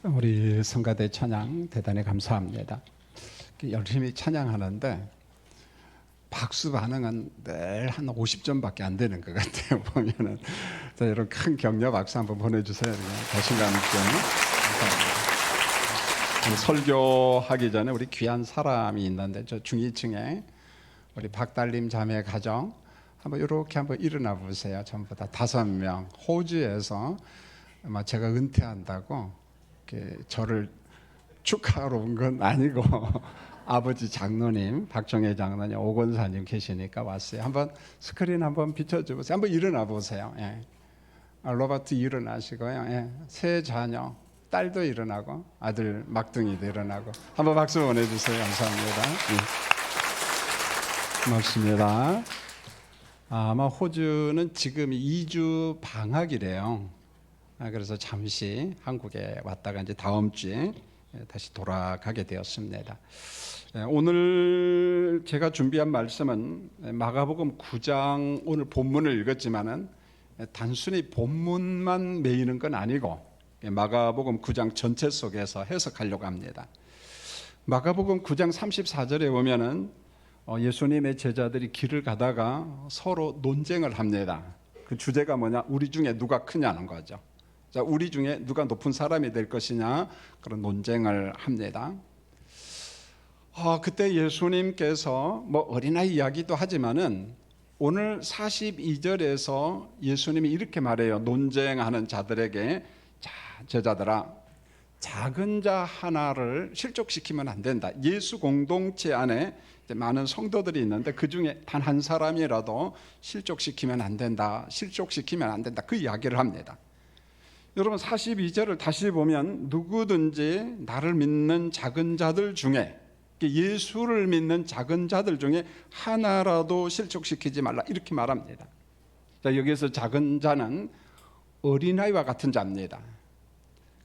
우리 성가대 찬양 대단히 감사합니다. 열심히 찬양하는데 박수 반응은 늘 한 50점밖에 안 되는 것 같아요. 보면은 자, 여러분 큰 격려 박수 한번 보내주세요. 자신감 있게. 설교하기 전에 우리 귀한 사람이 있는데 저 중위층에 우리 박달림 자매 가정 한번 이렇게 한번 일어나 보세요. 전부 다 5명 호주에서 아마 제가 은퇴한다고 저를 축하하러 온 건 아니고 아버지 장로님 박정혜 장로님 오건사님 계시니까 왔어요. 한번 스크린 한번 비춰주세요. 한번 일어나 보세요. 예. 로버트 일어나시고요. 예. 세 자녀 딸도 일어나고 아들 막둥이도 일어나고 한번 박수 보내주세요. 감사합니다. 예. 고맙습니다. 아마 호주는 지금 2주 방학이래요. 그래서 잠시 한국에 왔다가 이제 다음 주에 다시 돌아가게 되었습니다. 오늘 제가 준비한 말씀은 마가복음 9장 오늘 본문을 읽었지만은 단순히 본문만 메이는 건 아니고 마가복음 9장 전체 속에서 해석하려고 합니다. 마가복음 9장 34절에 보면은 예수님의 제자들이 길을 가다가 서로 논쟁을 합니다. 그 주제가 뭐냐? 우리 중에 누가 크냐는 거죠. 자, 우리 중에 누가 높은 사람이 될 것이냐 그런 논쟁을 합니다. 그때 예수님께서 뭐 어린아이 이야기도 하지만은 오늘 42절에서 예수님이 이렇게 말해요. 논쟁하는 자들에게 자, 제자들아, 작은 자 하나를 실족시키면 안 된다. 예수 공동체 안에 많은 성도들이 있는데 그 중에 단 한 사람이라도 실족시키면 안 된다. 실족시키면 안 된다. 그 이야기를 합니다. 여러분 42절을 다시 보면 누구든지 나를 믿는 작은 자들 중에 예수를 믿는 작은 자들 중에 하나라도 실족시키지 말라 이렇게 말합니다. 자, 여기서 작은 자는 어린아이와 같은 자입니다.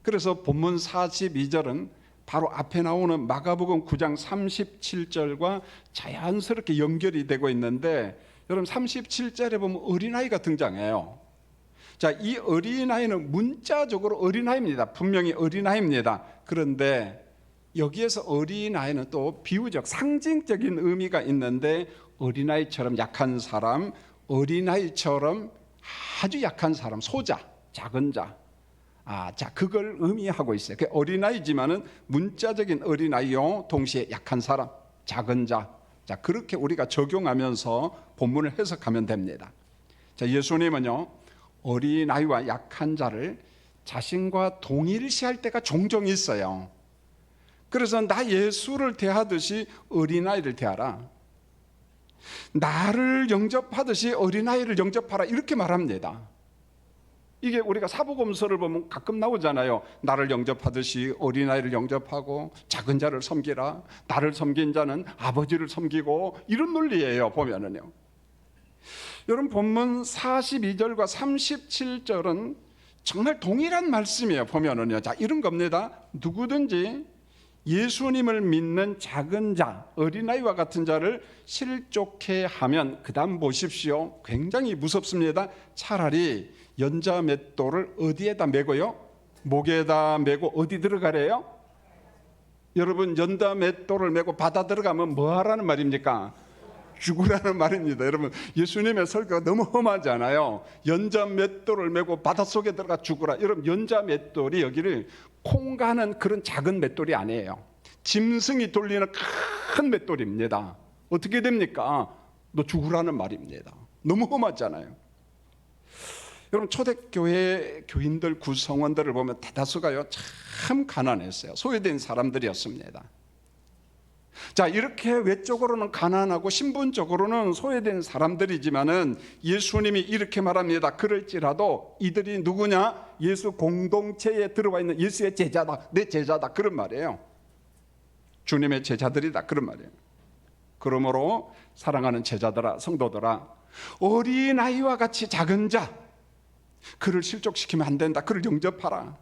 그래서 본문 42절은 바로 앞에 나오는 마가복음 9장 37절과 자연스럽게 연결이 되고 있는데 여러분 37절에 보면 어린아이가 등장해요. 자, 이 어린아이는 문자적으로 어린아이입니다. 분명히 어린아이입니다. 그런데 여기에서 어린아이는 또 비유적 상징적인 의미가 있는데 어린아이처럼 약한 사람, 어린아이처럼 아주 약한 사람, 소자, 작은 자. 자, 그걸 의미하고 있어요. 어린아이지만은 문자적인 어린아이요, 동시에 약한 사람, 작은 자. 자, 그렇게 우리가 적용하면서 본문을 해석하면 됩니다. 자, 예수님은요, 어린아이와 약한 자를 자신과 동일시할 때가 종종 있어요. 그래서 나 예수를 대하듯이 어린아이를 대하라. 나를 영접하듯이 어린아이를 영접하라. 이렇게 말합니다. 이게 우리가 사복음서를 보면 가끔 나오잖아요. 나를 영접하듯이 어린아이를 영접하고 작은 자를 섬기라. 나를 섬긴 자는 아버지를 섬기고 이런 논리예요. 보면은요. 여러분 본문 42절과 37절은 정말 동일한 말씀이에요. 보면은요. 자, 이런 겁니다. 누구든지 예수님을 믿는 작은 자, 어린아이와 같은 자를 실족해 하면 그 다음 보십시오. 굉장히 무섭습니다. 차라리 연자 맷돌을 어디에다 메고요? 목에다 메고 어디 들어가래요? 여러분 연자 맷돌을 메고 바다 들어가면 뭐 하라는 말입니까? 죽으라는 말입니다. 여러분 예수님의 설교가 너무 험하잖아요. 연자 맷돌을 메고 바닷속에 들어가 죽으라. 여러분 연자 맷돌이 여기를 콩 가는 그런 작은 맷돌이 아니에요. 짐승이 돌리는 큰 맷돌입니다. 어떻게 됩니까? 너 죽으라는 말입니다. 너무 험하잖아요. 여러분 초대교회 교인들 구성원들을 보면 대다수가요 참 가난했어요. 소외된 사람들이었습니다. 자, 이렇게 외적으로는 가난하고 신분적으로는 소외된 사람들이지만은 예수님이 이렇게 말합니다. 그럴지라도 이들이 누구냐? 예수 공동체에 들어와 있는 예수의 제자다. 내 제자다. 그런 말이에요. 주님의 제자들이다. 그런 말이에요. 그러므로 사랑하는 제자들아, 성도들아, 어린아이와 같이 작은 자, 그를 실족시키면 안 된다. 그를 영접하라.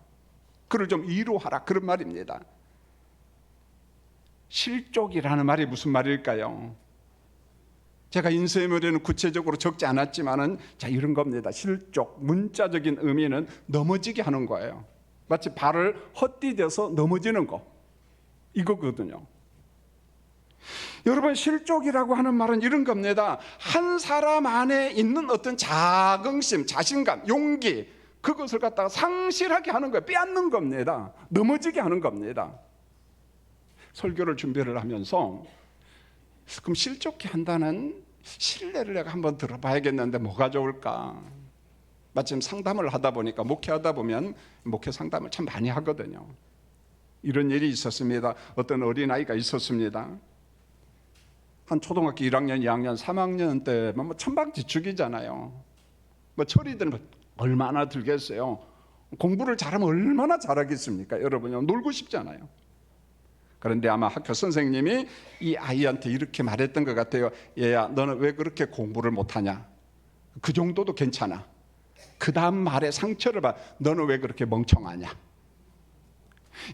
그를 좀 이루하라. 그런 말입니다. 실족이라는 말이 무슨 말일까요? 제가 인쇄물에는 구체적으로 적지 않았지만은 자, 이런 겁니다. 실족, 문자적인 의미는 넘어지게 하는 거예요. 마치 발을 헛디뎌서 넘어지는 거, 이거거든요. 여러분, 실족이라고 하는 말은 이런 겁니다. 한 사람 안에 있는 어떤 자긍심, 자신감, 용기, 그것을 갖다가 상실하게 하는 거예요. 빼앗는 겁니다. 넘어지게 하는 겁니다. 설교를 준비를 하면서 그럼 실족해 한다는 신뢰를 내가 한번 들어봐야겠는데 뭐가 좋을까? 마침 상담을 하다 보니까, 목회하다 보면 목회 상담을 참 많이 하거든요. 이런 일이 있었습니다. 어떤 어린아이가 있었습니다. 한 초등학교 1학년, 2학년, 3학년 때면 뭐 천방지축이잖아요. 뭐 철이들은 얼마나 들겠어요. 공부를 잘하면 얼마나 잘하겠습니까? 여러분요, 놀고 싶잖아요. 그런데 아마 학교 선생님이 이 아이한테 이렇게 말했던 것 같아요. 얘야, 너는 왜 그렇게 공부를 못하냐? 그 정도도 괜찮아. 그 다음 말에 상처를 받아. 너는 왜 그렇게 멍청하냐?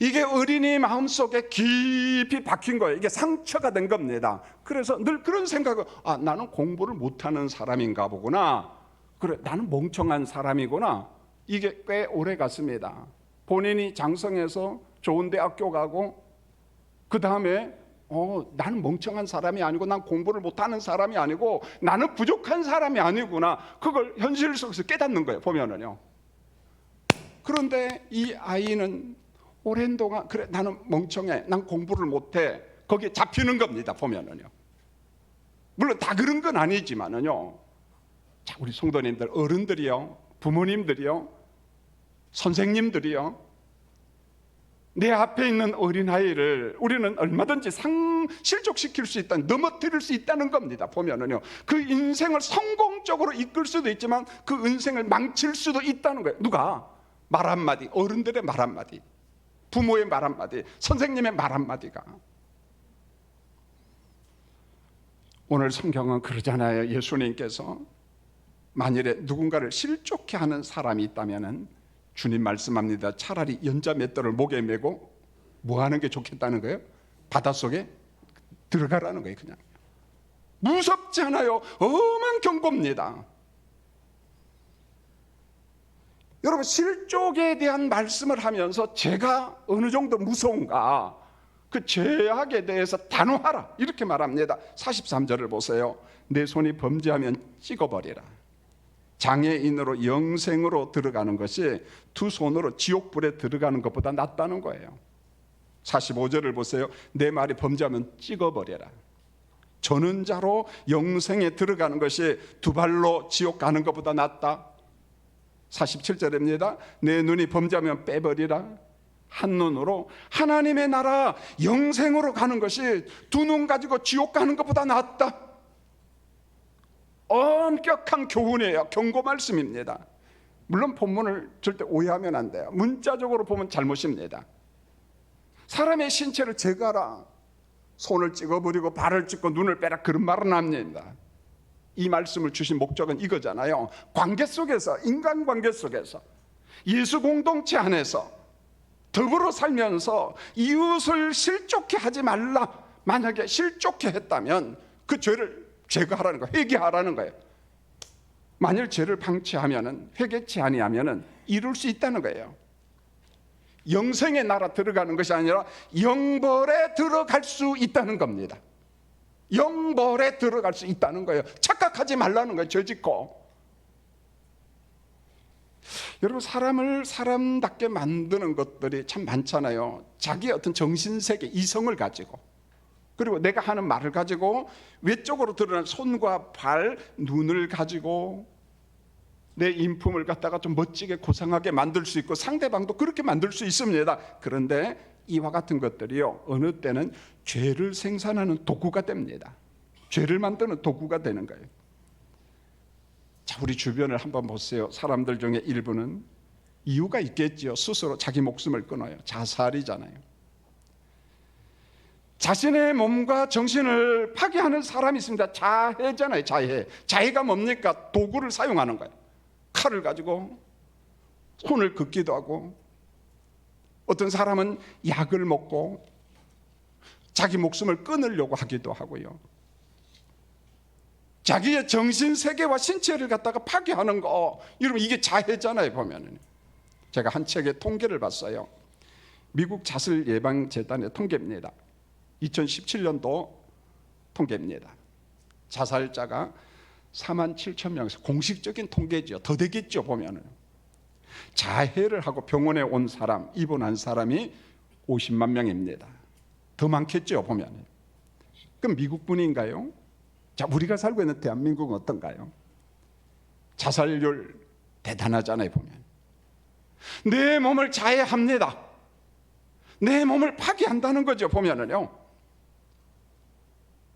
이게 어린이 마음속에 깊이 박힌 거예요. 이게 상처가 된 겁니다. 그래서 늘 그런 생각을, 나는 공부를 못하는 사람인가 보구나. 그래, 나는 멍청한 사람이구나. 이게 꽤 오래 갔습니다. 본인이 장성해서 좋은 대학교 가고, 그 다음에 나는 멍청한 사람이 아니고, 난 공부를 못하는 사람이 아니고, 나는 부족한 사람이 아니구나. 그걸 현실 속에서 깨닫는 거예요, 보면은요. 그런데 이 아이는 오랜 동안, 그래, 나는 멍청해, 난 공부를 못해, 거기에 잡히는 겁니다, 보면은요. 물론 다 그런 건 아니지만은요. 자, 우리 성도님들, 어른들이요, 부모님들이요, 선생님들이요, 내 앞에 있는 어린아이를 우리는 얼마든지 실족시킬 수 있다는, 넘어뜨릴 수 있다는 겁니다, 보면은요. 그 인생을 성공적으로 이끌 수도 있지만 그 인생을 망칠 수도 있다는 거예요. 누가? 말 한마디, 어른들의 말 한마디, 부모의 말 한마디, 선생님의 말 한마디가. 오늘 성경은 그러잖아요. 예수님께서 만일에 누군가를 실족해 하는 사람이 있다면은 주님 말씀합니다. 차라리 연자 맷돌을 목에 메고 뭐 하는 게 좋겠다는 거예요? 바닷속에 들어가라는 거예요. 그냥 무섭지 않아요? 엄한 경고입니다. 여러분, 실족에 대한 말씀을 하면서 제가 어느 정도 무서운가, 그 죄악에 대해서 단호하라, 이렇게 말합니다. 43절을 보세요. 내 손이 범죄하면 찍어버리라. 장애인으로 영생으로 들어가는 것이 두 손으로 지옥불에 들어가는 것보다 낫다는 거예요. 45절을 보세요. 내 말이 범죄하면 찍어버려라. 전은자로 영생에 들어가는 것이 두 발로 지옥 가는 것보다 낫다. 47절입니다. 내 눈이 범죄하면 빼버리라. 한 눈으로 하나님의 나라 영생으로 가는 것이 두 눈 가지고 지옥 가는 것보다 낫다. 엄격한 교훈이에요. 경고 말씀입니다. 물론 본문을 절대 오해하면 안 돼요. 문자적으로 보면 잘못입니다. 사람의 신체를 제거하라, 손을 찍어버리고 발을 찍고 눈을 빼라, 그런 말은 아닙니다. 이 말씀을 주신 목적은 이거잖아요. 관계 속에서, 인간관계 속에서, 예수 공동체 안에서 더불어 살면서 이웃을 실족해 하지 말라. 만약에 실족해 했다면 그 죄를 제거하라는 거예요. 회개하라는 거예요. 만일 죄를 방치하면은, 회개치 아니하면은 이룰 수 있다는 거예요. 영생의 나라 들어가는 것이 아니라 영벌에 들어갈 수 있다는 겁니다. 영벌에 들어갈 수 있다는 거예요. 착각하지 말라는 거예요. 죄 짓고. 여러분, 사람을 사람답게 만드는 것들이 참 많잖아요. 자기의 어떤 정신세계, 이성을 가지고, 그리고 내가 하는 말을 가지고, 외적으로 드러난 손과 발, 눈을 가지고 내 인품을 갖다가 좀 멋지게 고상하게 만들 수 있고, 상대방도 그렇게 만들 수 있습니다. 그런데 이와 같은 것들이요, 어느 때는 죄를 생산하는 도구가 됩니다. 죄를 만드는 도구가 되는 거예요. 자, 우리 주변을 한번 보세요. 사람들 중에 일부는 이유가 있겠지요. 스스로 자기 목숨을 끊어요. 자살이잖아요. 자신의 몸과 정신을 파괴하는 사람이 있습니다. 자해잖아요. 자해가 뭡니까? 도구를 사용하는 거예요. 칼을 가지고 손을 긋기도 하고, 어떤 사람은 약을 먹고 자기 목숨을 끊으려고 하기도 하고요. 자기의 정신세계와 신체를 갖다가 파괴하는 거, 여러분, 이게 자해잖아요, 보면은. 제가 한 책의 통계를 봤어요. 미국 자살 예방 재단의 통계입니다. 2017년도 통계입니다. 자살자가 47,000명에서 공식적인 통계죠. 더 되겠죠 보면은. 자해를 하고 병원에 온 사람, 입원한 사람이 50만 명입니다. 더 많겠죠 보면. 그럼 미국뿐인가요? 자, 우리가 살고 있는 대한민국은 어떤가요? 자살률 대단하잖아요 보면. 내 몸을 자해합니다. 내 몸을 파괴한다는 거죠 보면은요.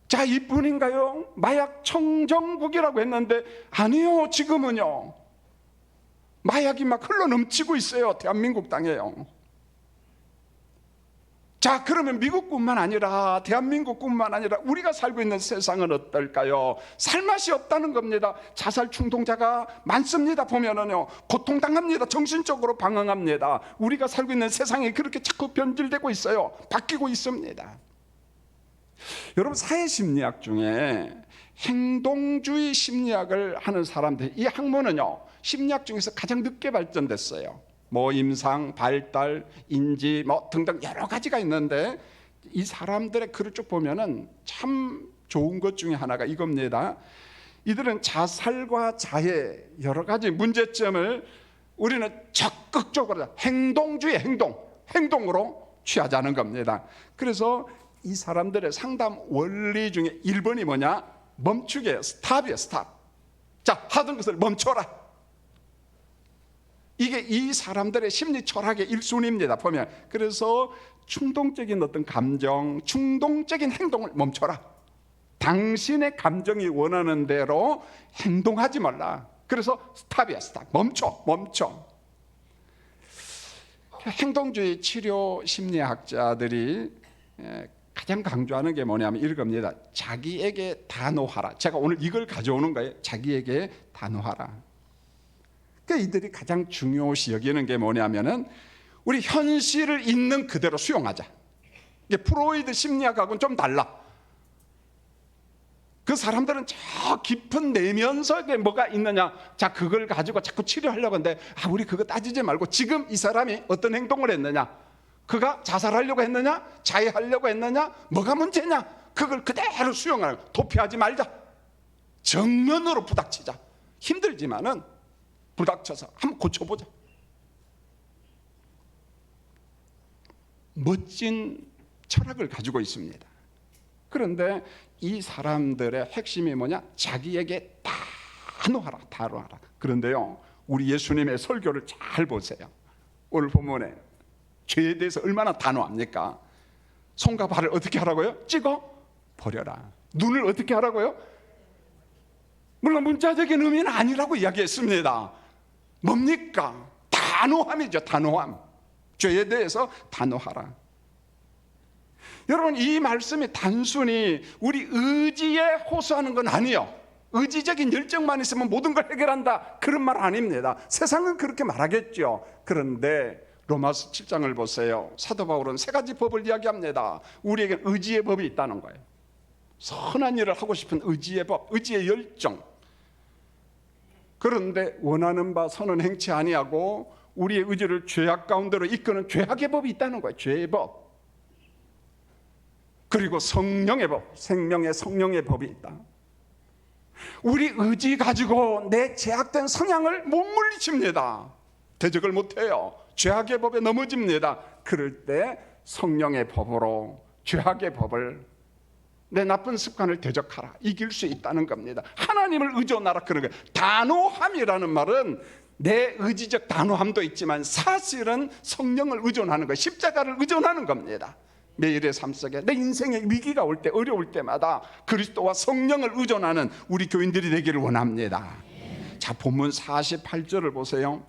자, 이뿐인가요? 마약 청정국이라고 했는데 아니요, 지금은요 마약이 막 흘러 넘치고 있어요. 대한민국 땅에요. 자, 그러면 미국뿐만 아니라 대한민국뿐만 아니라 우리가 살고 있는 세상은 어떨까요? 살맛이 없다는 겁니다. 자살 충동자가 많습니다 보면은요. 고통당합니다. 정신적으로 방황합니다. 우리가 살고 있는 세상이 그렇게 자꾸 변질되고 있어요. 바뀌고 있습니다. 여러분, 사회심리학 중에 행동주의 심리학을 하는 사람들, 이 학문은요 심리학 중에서 가장 늦게 발전됐어요. 뭐 임상, 발달, 인지 뭐 등등 여러 가지가 있는데 이 사람들의 글을 쭉 보면은 참 좋은 것 중에 하나가 이겁니다. 이들은 자살과 자해 여러 가지 문제점을 우리는 적극적으로 행동주의 행동으로 취하자는 겁니다. 그래서 이 사람들의 상담 원리 중에 1번이 뭐냐? 멈추게, 스탑이에요. 스탑. 자, 하던 것을 멈춰라. 이게 이 사람들의 심리 철학의 1순위입니다 보면. 그래서 충동적인 어떤 감정, 충동적인 행동을 멈춰라. 당신의 감정이 원하는 대로 행동하지 말라. 그래서 스탑이야, 스탑. 멈춰. 행동주의 치료 심리학자들이 가장 강조하는 게 뭐냐면 이겁니다. 자기에게 단호하라. 제가 오늘 이걸 가져오는 거예요. 자기에게 단호하라. 그러니까 이들이 가장 중요시 여기는 게 뭐냐면은 우리 현실을 있는 그대로 수용하자. 이게 프로이드 심리학하고는 좀 달라. 그 사람들은 저 깊은 내면 속에 뭐가 있느냐, 자, 그걸 가지고 자꾸 치료하려고 하는데, 우리 그거 따지지 말고 지금 이 사람이 어떤 행동을 했느냐, 그가 자살하려고 했느냐, 자해하려고 했느냐, 뭐가 문제냐, 그걸 그대로 수용하는 거야. 도피하지 말자. 정면으로 부닥치자. 힘들지만은 부닥쳐서 한번 고쳐보자. 멋진 철학을 가지고 있습니다. 그런데 이 사람들의 핵심이 뭐냐? 자기에게 단호하라. 그런데요, 우리 예수님의 설교를 잘 보세요. 오늘 본문에 죄에 대해서 얼마나 단호합니까? 손과 발을 어떻게 하라고요? 찍어 버려라. 눈을 어떻게 하라고요? 물론 문자적인 의미는 아니라고 이야기했습니다. 뭡니까? 단호함이죠. 단호함. 죄에 대해서 단호하라. 여러분, 이 말씀이 단순히 우리 의지에 호소하는 건 아니에요. 의지적인 열정만 있으면 모든 걸 해결한다, 그런 말 아닙니다. 세상은 그렇게 말하겠죠. 그런데 로마서 7장을 보세요. 사도 바울은 3가지 법을 이야기합니다. 우리에게 의지의 법이 있다는 거예요. 선한 일을 하고 싶은 의지의 법, 의지의 열정. 그런데 원하는 바 선은 행치 아니하고 우리의 의지를 죄악 가운데로 이끄는 죄악의 법이 있다는 거예요. 죄의 법. 그리고 성령의 법, 생명의 성령의 법이 있다. 우리 의지 가지고 내 죄악된 성향을 못 물리칩니다. 대적을 못해요. 죄악의 법에 넘어집니다. 그럴 때 성령의 법으로 죄악의 법을, 내 나쁜 습관을 대적하라, 이길 수 있다는 겁니다. 하나님을 의존하라, 그런 거예요. 단호함이라는 말은 내 의지적 단호함도 있지만 사실은 성령을 의존하는 거예요. 십자가를 의존하는 겁니다. 매일의 삶 속에 내 인생의 위기가 올 때, 어려울 때마다 그리스도와 성령을 의존하는 우리 교인들이 되기를 원합니다. 자, 본문 48절을 보세요.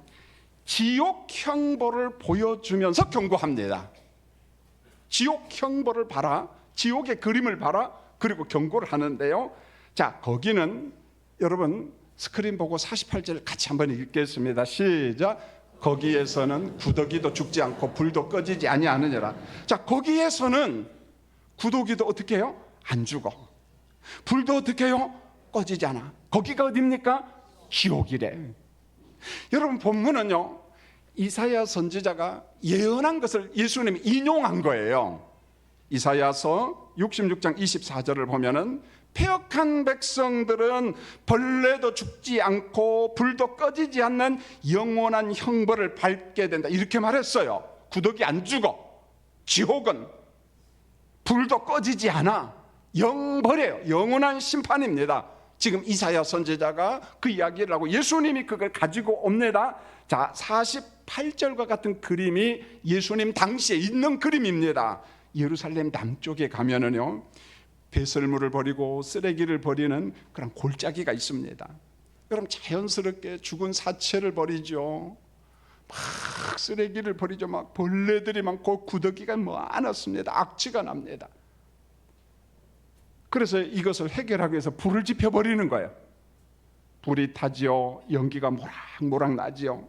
지옥 형벌을 보여주면서 경고합니다. 지옥 형벌을 봐라, 지옥의 그림을 봐라, 그리고 경고를 하는데요. 자, 거기는 여러분 스크린 보고 48절 같이 한번 읽겠습니다. 시작. 거기에서는 구더기도 죽지 않고 불도 꺼지지 아니하느니라. 자, 거기에서는 구더기도 어떻게 해요? 안 죽어. 불도 어떻게 해요? 꺼지지 않아. 거기가 어디입니까? 지옥이래. 여러분, 본문은요, 이사야 선지자가 예언한 것을 예수님이 인용한 거예요. 이사야서 66장 24절을 보면은 패역한 백성들은 벌레도 죽지 않고 불도 꺼지지 않는 영원한 형벌을 밟게 된다, 이렇게 말했어요. 구더기 안 죽어, 지옥은 불도 꺼지지 않아, 영벌이에요. 영원한 심판입니다. 지금 이사야 선지자가 그 이야기를 하고 예수님이 그걸 가지고 옵니다. 자, 48절과 같은 그림이 예수님 당시에 있는 그림입니다. 예루살렘 남쪽에 가면은요, 배설물을 버리고 쓰레기를 버리는 그런 골짜기가 있습니다. 그럼 자연스럽게 죽은 사체를 버리죠. 막 쓰레기를 버리죠. 막 벌레들이 많고 구더기가 많았습니다. 악취가 납니다. 그래서 이것을 해결하기 위해서 불을 지펴 버리는 거예요. 불이 타지요. 연기가 모락모락 나지요.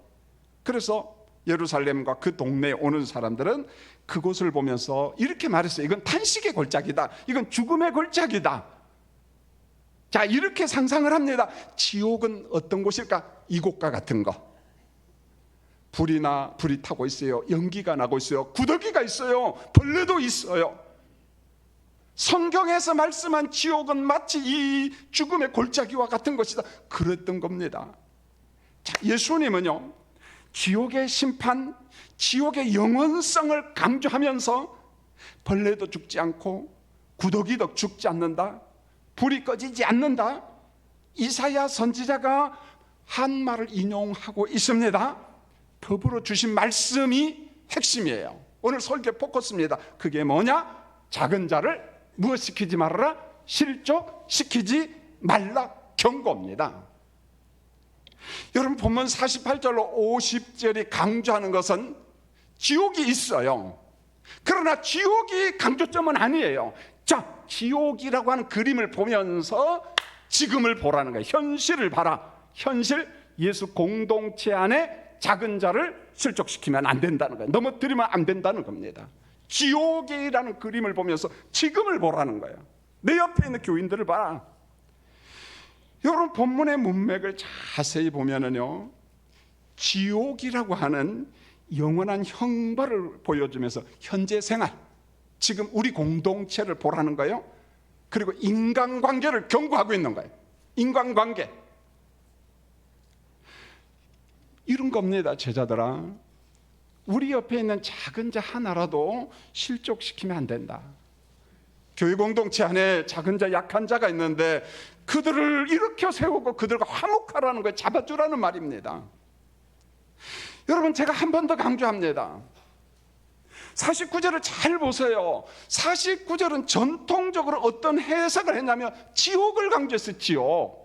그래서 예루살렘과 그 동네에 오는 사람들은 그곳을 보면서 이렇게 말했어요. 이건 탄식의 골짜기다. 이건 죽음의 골짜기다. 자, 이렇게 상상을 합니다. 지옥은 어떤 곳일까? 이곳과 같은 거. 불이 타고 있어요. 연기가 나고 있어요. 구더기가 있어요. 벌레도 있어요. 성경에서 말씀한 지옥은 마치 이 죽음의 골짜기와 같은 것이다, 그랬던 겁니다. 자, 예수님은요, 지옥의 심판, 지옥의 영원성을 강조하면서 벌레도 죽지 않고 구더기도 죽지 않는다, 불이 꺼지지 않는다, 이사야 선지자가 한 말을 인용하고 있습니다. 더불어 주신 말씀이 핵심이에요. 오늘 설교 포커스입니다. 그게 뭐냐? 작은 자를 무엇시키지 말아라? 실족시키지 말라, 경고입니다. 여러분, 본문 48절로 50절이 강조하는 것은 지옥이 있어요. 그러나 지옥이 강조점은 아니에요. 자, 지옥이라고 하는 그림을 보면서 지금을 보라는 거예요. 현실을 봐라. 현실, 예수 공동체 안에 작은 자를 실족시키면 안 된다는 거예요. 넘어뜨리면 안 된다는 겁니다. 지옥이라는 그림을 보면서 지금을 보라는 거예요. 내 옆에 있는 교인들을 봐라. 여러분, 본문의 문맥을 자세히 보면은요, 지옥이라고 하는 영원한 형벌을 보여주면서 현재 생활, 지금 우리 공동체를 보라는 거예요. 그리고 인간관계를 경고하고 있는 거예요. 인간관계, 이런 겁니다. 제자들아, 우리 옆에 있는 작은 자 하나라도 실족시키면 안 된다. 교회 공동체 안에 작은 자, 약한 자가 있는데 그들을 일으켜 세우고 그들과 화목하라는 거예요. 잡아주라는 말입니다. 여러분, 제가 한 번 더 강조합니다. 49절을 잘 보세요. 49절은 전통적으로 어떤 해석을 했냐면 지옥을 강조했어요. 지옥.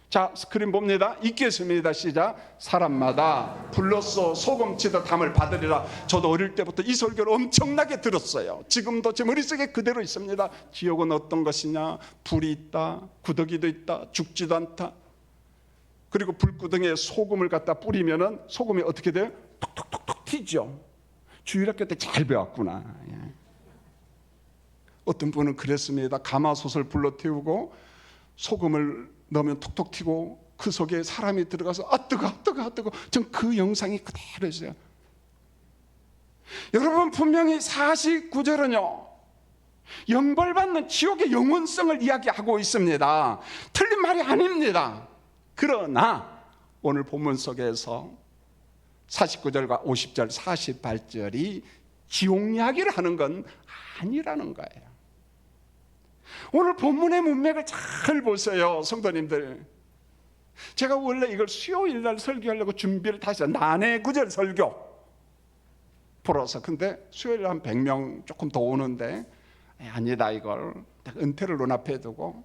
자, 스크린 봅니다. 읽겠습니다. 시작. 사람마다 불로써 소금치듯 담을 받으리라. 저도 어릴 때부터 이 설교를 엄청나게 들었어요. 지금도 제 머릿속에 그대로 있습니다. 지옥은 어떤 것이냐? 불이 있다, 구더기도 있다, 죽지도 않다. 그리고 불구덩이에 소금을 갖다 뿌리면은 소금이 어떻게 돼요? 톡톡톡톡 튀죠. 주일학교 때 잘 배웠구나. 어떤 분은 그랬습니다. 가마솥을 불러 태우고 소금을 넣으면 톡톡 튀고 그 속에 사람이 들어가서 뜨거. 전 그 영상이 그대로 있어요. 여러분, 분명히 49절은요, 영벌받는 지옥의 영원성을 이야기하고 있습니다. 틀린 말이 아닙니다. 그러나 오늘 본문 속에서 49절과 50절, 48절이 지옥 이야기를 하는 건 아니라는 거예요. 오늘 본문의 문맥을 잘 보세요, 성도님들. 제가 원래 이걸 수요일 날 설교하려고 준비를 다시 난해 구절 설교 풀어서, 근데 수요일 한 100명 조금 더 오는데 아니다, 이걸 은퇴를 눈앞에 두고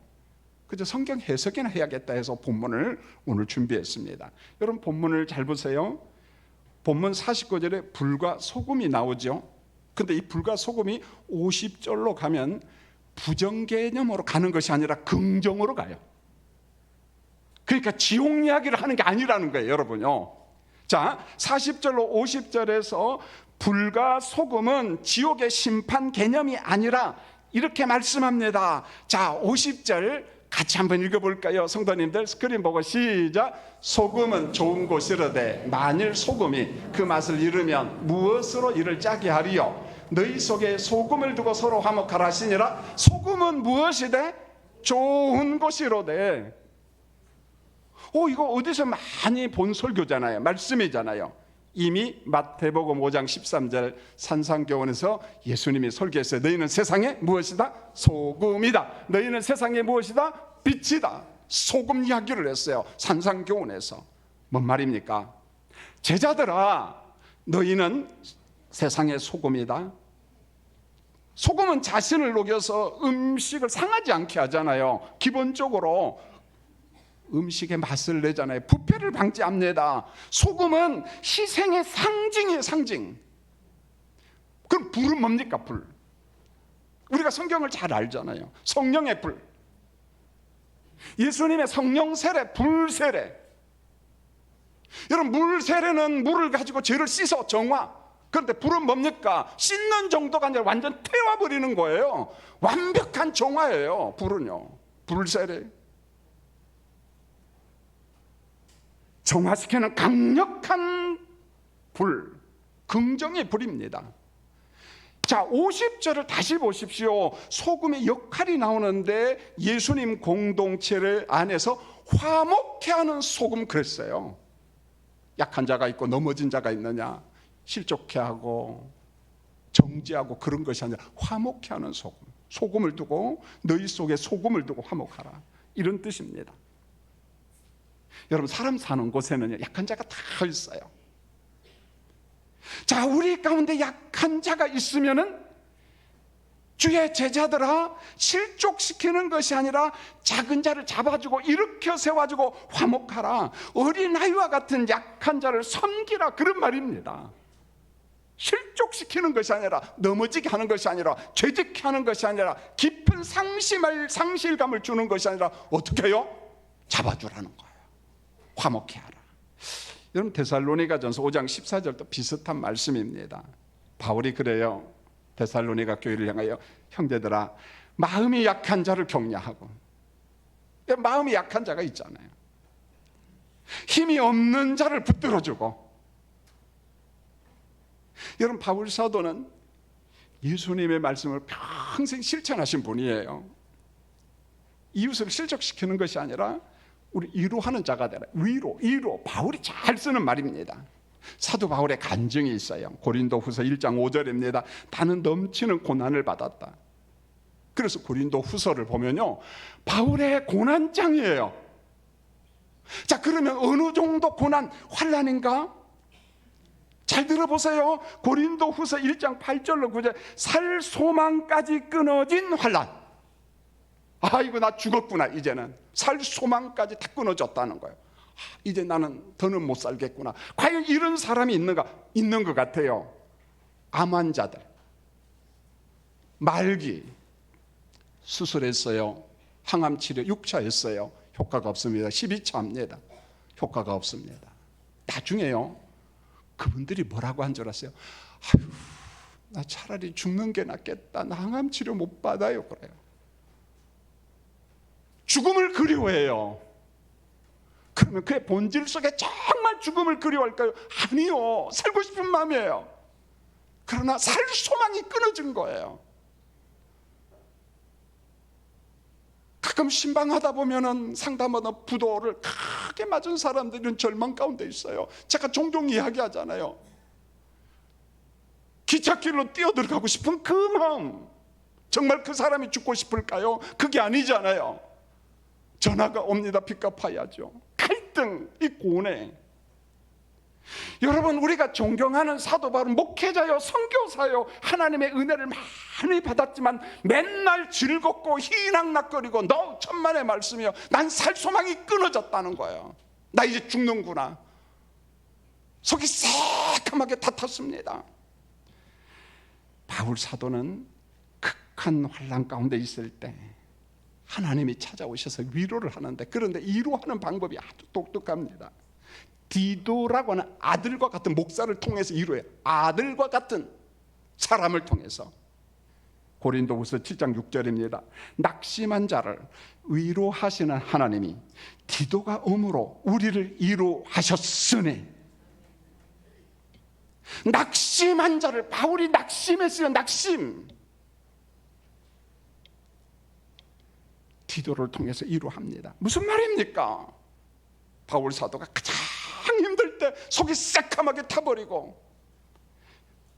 그저 성경 해석이나 해야겠다 해서 본문을 오늘 준비했습니다. 여러분, 본문을 잘 보세요. 본문 49절에 불과 소금이 나오죠. 근데 이 불과 소금이 50절로 가면 부정개념으로 가는 것이 아니라 긍정으로 가요. 그러니까 지옥 이야기를 하는 게 아니라는 거예요, 여러분요. 자, 40절로 50절에서 불과 소금은 지옥의 심판 개념이 아니라 이렇게 말씀합니다. 자, 50절 같이 한번 읽어볼까요? 성도님들 스크린 보고 시작. 소금은 좋은 것이로되 만일 소금이 그 맛을 잃으면 무엇으로 이를 짜게 하리요? 너희 속에 소금을 두고 서로 화목하라 하시니라. 소금은 무엇이되? 좋은 것이로되. 이거 어디서 많이 본 설교잖아요. 말씀이잖아요. 이미 마태복음 5장 13절 산상교훈에서 예수님이 설교했어요. 너희는 세상에 무엇이다? 소금이다. 너희는 세상에 무엇이다? 빛이다. 소금 이야기를 했어요. 산상교훈에서. 뭔 말입니까? 제자들아, 너희는 세상의 소금이다. 소금은 자신을 녹여서 음식을 상하지 않게 하잖아요. 기본적으로 음식의 맛을 내잖아요. 부패를 방지합니다. 소금은 희생의 상징이에요. 상징. 그럼 불은 뭡니까? 불. 우리가 성경을 잘 알잖아요. 성령의 불. 예수님의 성령 세례, 불 세례. 여러분, 물 세례는 물을 가지고 죄를 씻어 정화. 그런데 불은 뭡니까? 씻는 정도가 아니라 완전 태워버리는 거예요. 완벽한 정화예요. 불은요. 불 세례. 정화시키는 강력한 불, 긍정의 불입니다. 자, 50절을 다시 보십시오. 소금의 역할이 나오는데 예수님 공동체를 안에서 화목케 하는 소금 그랬어요. 약한 자가 있고 넘어진 자가 있느냐, 실족케 하고 정죄하고 그런 것이 아니라 화목케 하는 소금. 소금을 두고 너희 속에 소금을 두고 화목하라, 이런 뜻입니다. 여러분, 사람 사는 곳에는 약한 자가 다 있어요. 자, 우리 가운데 약한 자가 있으면은 주의 제자들아, 실족시키는 것이 아니라 작은 자를 잡아주고 일으켜 세워주고 화목하라. 어린아이와 같은 약한 자를 섬기라, 그런 말입니다. 실족시키는 것이 아니라, 넘어지게 하는 것이 아니라, 죄짓게 하는 것이 아니라, 깊은 상실감을 주는 것이 아니라 어떻게 해요? 잡아주라는 거예요. 화목케 하라. 여러분, 데살로니가전서 5장 14절도 비슷한 말씀입니다. 바울이 그래요. 데살로니가 교회를 향하여 형제들아, 마음이 약한 자를 격려하고. 마음이 약한 자가 있잖아요. 힘이 없는 자를 붙들어주고. 여러분, 바울 사도는 예수님의 말씀을 평생 실천하신 분이에요. 이웃을 실족시키는 것이 아니라 우리 위로하는 자가 되라. 위로. 바울이 잘 쓰는 말입니다. 사도 바울의 간증이 있어요. 고린도후서 1장 5절입니다. 나는 넘치는 고난을 받았다. 그래서 고린도후서를 보면요, 바울의 고난장이에요. 자, 그러면 어느 정도 고난, 환난인가? 잘 들어보세요. 고린도후서 1장 8절로 9절. 살 소망까지 끊어진 환난. 아이고, 나 죽었구나. 이제는 살 소망까지 다 끊어졌다는 거예요. 이제 나는 더는 못 살겠구나. 과연 이런 사람이 있는가? 있는 것 같아요. 암 환자들, 말기 수술했어요. 항암 치료 6차 했어요. 효과가 없습니다. 12차 합니다. 효과가 없습니다. 나중에요, 그분들이 뭐라고 한 줄 아세요? 아유, 나 차라리 죽는 게 낫겠다. 나 항암 치료 못 받아요. 그래요. 죽음을 그리워해요. 그러면 그의 본질 속에 정말 죽음을 그리워할까요? 아니요. 살고 싶은 마음이에요. 그러나 살 소망이 끊어진 거예요. 가끔 신방하다 보면은 상담하다 부도를 크게 맞은 사람들은 절망 가운데 있어요. 제가 종종 이야기하잖아요. 기찻길로 뛰어들어가고 싶은 그 마음, 정말 그 사람이 죽고 싶을까요? 그게 아니잖아요. 전화가 옵니다. 픽업해야죠. 갈등, 이 고뇌. 여러분, 우리가 존경하는 사도 바울은 목회자요, 선교사요, 하나님의 은혜를 많이 받았지만 맨날 즐겁고 희낙낙거리고 너 천만의 말씀이요, 난 살 소망이 끊어졌다는 거예요. 나 이제 죽는구나. 속이 새까맣게 탔습니다. 바울 사도는 극한 환난 가운데 있을 때 하나님이 찾아오셔서 위로를 하는데, 그런데 위로하는 방법이 아주 독특합니다. 디도라고 하는 아들과 같은 목사를 통해서 위로해요. 아들과 같은 사람을 통해서. 고린도후서 7장 6절입니다. 낙심한 자를 위로하시는 하나님이 디도가 엄으로 우리를 위로하셨으니. 낙심한 자를, 바울이 낙심했어요. 낙심. 디도를 통해서 위로합니다. 무슨 말입니까? 바울 사도가 가장 힘들 때 속이 새까맣게 타버리고,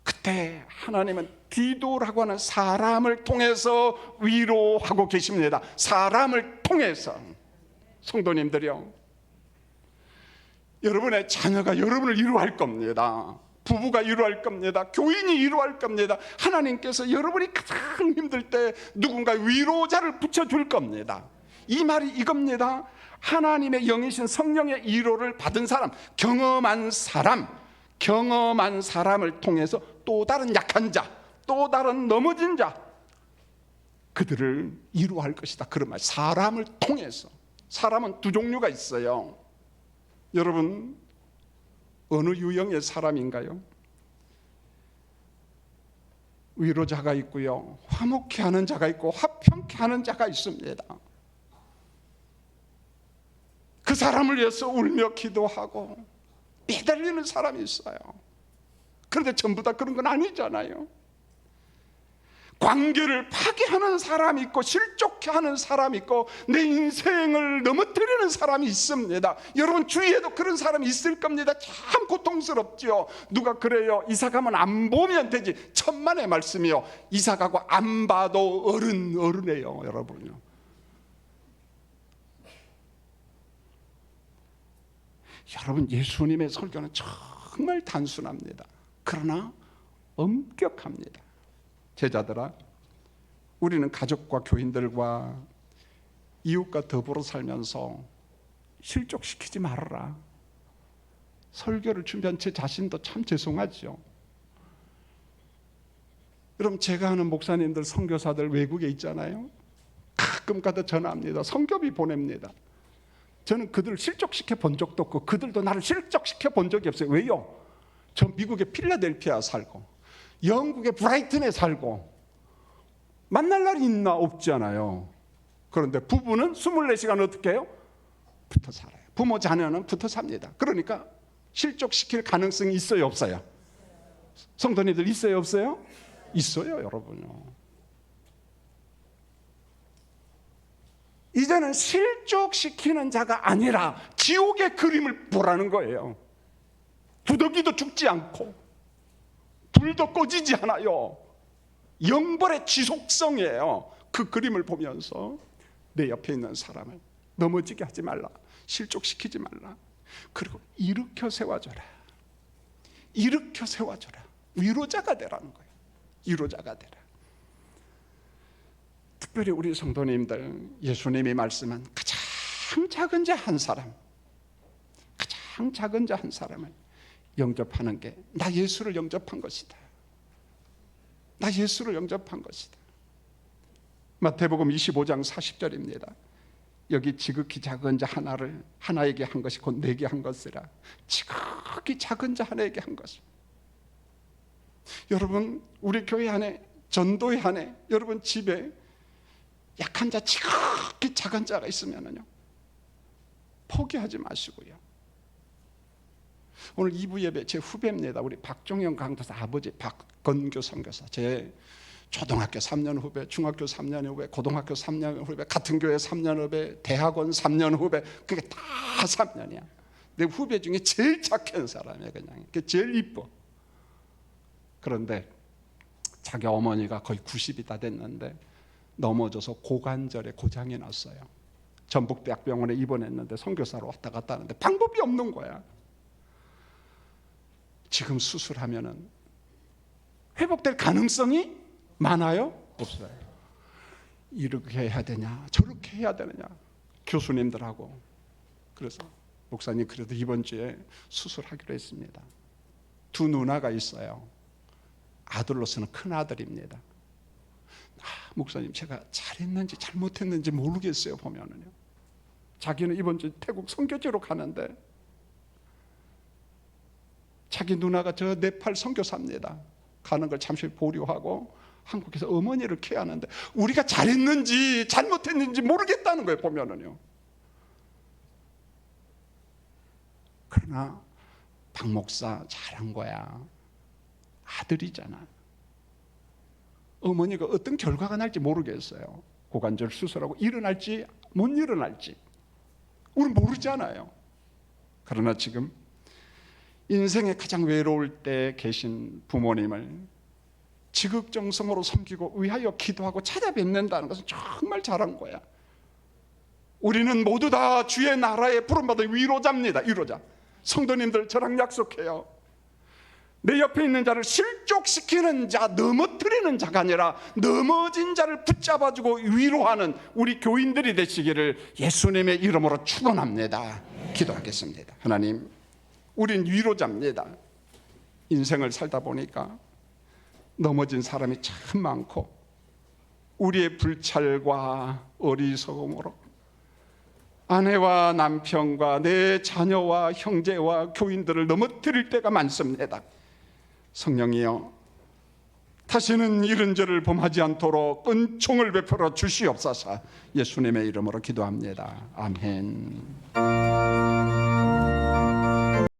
그때 하나님은 디도라고 하는 사람을 통해서 위로하고 계십니다. 사람을 통해서. 성도님들이요, 여러분의 자녀가 여러분을 위로할 겁니다. 부부가 위로할 겁니다. 교인이 위로할 겁니다. 하나님께서 여러분이 가장 힘들 때 누군가 위로자를 붙여줄 겁니다. 이 말이 이겁니다. 하나님의 영이신 성령의 위로를 받은 사람, 경험한 사람을 통해서 또 다른 약한 자, 또 다른 넘어진 자, 그들을 위로할 것이다. 그런 말. 사람을 통해서. 사람은 두 종류가 있어요. 여러분, 어느 유형의 사람인가요? 위로자가 있고요, 화목케 하는 자가 있고 화평케 하는 자가 있습니다. 그 사람을 위해서 울며 기도하고 매달리는 사람이 있어요. 그런데 전부 다 그런 건 아니잖아요. 관계를 파괴하는 사람이 있고 실족해 하는 사람이 있고 내 인생을 넘어뜨리는 사람이 있습니다. 여러분 주위에도 그런 사람이 있을 겁니다. 참 고통스럽죠. 누가 그래요, 이사가면 안 보면 되지. 천만의 말씀이요, 이사가고 안 봐도 어른이에요. 여러분요, 여러분 예수님의 설교는 정말 단순합니다. 그러나 엄격합니다. 제자들아, 우리는 가족과 교인들과 이웃과 더불어 살면서 실족시키지 말아라. 설교를 준비한 제 자신도 참 죄송하죠. 여러분, 제가 아는 목사님들, 선교사들 외국에 있잖아요. 가끔 가다 전화합니다. 선교비 보냅니다. 저는 그들을 실족시켜 본 적도 없고 그들도 나를 실족시켜 본 적이 없어요. 왜요? 저 미국의 필라델피아 살고 영국의 브라이튼에 살고 만날 날이 있나? 없잖아요. 그런데 부부는 24시간 어떻게 해요? 붙어 살아요. 부모 자녀는 붙어 삽니다. 그러니까 실족시킬 가능성이 있어요, 없어요? 성도님들 있어요, 없어요? 있어요, 여러분요. 이제는 실족시키는 자가 아니라 지옥의 그림을 보라는 거예요. 부더기도 죽지 않고 불도 꺼지지 않아요. 영벌의 지속성이에요. 그 그림을 보면서 내 옆에 있는 사람을 넘어지게 하지 말라, 실족시키지 말라. 그리고 일으켜 세워줘라. 일으켜 세워줘라. 위로자가 되라는 거예요. 위로자가 되라. 특별히 우리 성도님들, 예수님이 말씀한 가장 작은 자 한 사람, 가장 작은 자 한 사람을 영접하는 게 나 예수를 영접한 것이다. 나 예수를 영접한 것이다. 마태복음 25장 40절입니다. 여기 지극히 작은 자 하나에게 한 것이 곧 내게 한 것이라. 지극히 작은 자 하나에게 한 것이. 여러분, 우리 교회 안에, 전도회 안에, 여러분 집에 약한 자, 지극히 작은 자가 있으면요, 포기하지 마시고요. 오늘 2부 예배 제 후배입니다. 우리 박종영 강도사 아버지 박건교 선교사, 제 초등학교 3년 후배, 중학교 3년 후배, 고등학교 3년 후배, 같은 교회 3년 후배, 대학원 3년 후배, 그게 다 3년이야. 내 후배 중에 제일 착한 사람이야. 그냥 제일 이뻐. 그런데 자기 어머니가 거의 90이 다 됐는데 넘어져서 고관절에 고장이 났어요. 전북대학병원에 입원했는데 선교사로 왔다 갔다 하는데 방법이 없는 거야. 지금 수술하면은 회복될 가능성이 많아요? 없어요. 이렇게 해야 되냐, 저렇게 해야 되느냐, 교수님들하고. 그래서 목사님, 그래도 이번 주에 수술하기로 했습니다. 두 누나가 있어요. 아들로서는 큰 아들입니다. 목사님, 제가 잘했는지 잘못했는지 모르겠어요. 보면은요, 자기는 이번 주 태국 선교지로 가는데 자기 누나가 저 네팔 선교사입니다. 가는 걸 잠시 보류하고 한국에서 어머니를 케어하는데 우리가 잘했는지 잘못했는지 모르겠다는 거예요, 보면은요. 그러나 박 목사 잘한 거야. 아들이잖아. 어머니가 어떤 결과가 날지 모르겠어요. 고관절 수술하고 일어날지 못 일어날지 우리는 모르잖아요. 그러나 지금 인생에 가장 외로울 때 계신 부모님을 지극정성으로 섬기고 위하여 기도하고 찾아뵙는다는 것은 정말 잘한 거야. 우리는 모두 다 주의 나라에 부름받은 위로자입니다. 위로자. 성도님들 저랑 약속해요. 내 옆에 있는 자를 실족시키는 자, 넘어뜨리는 자가 아니라 넘어진 자를 붙잡아주고 위로하는 우리 교인들이 되시기를 예수님의 이름으로 축원합니다. 기도하겠습니다. 하나님, 우린 위로자입니다. 인생을 살다 보니까 넘어진 사람이 참 많고 우리의 불찰과 어리석음으로 아내와 남편과 내 자녀와 형제와 교인들을 넘어뜨릴 때가 많습니다. 성령이여, 다시는 이런 죄를 범하지 않도록 은총을 베풀어 주시옵소서. 예수님의 이름으로 기도합니다. 아멘.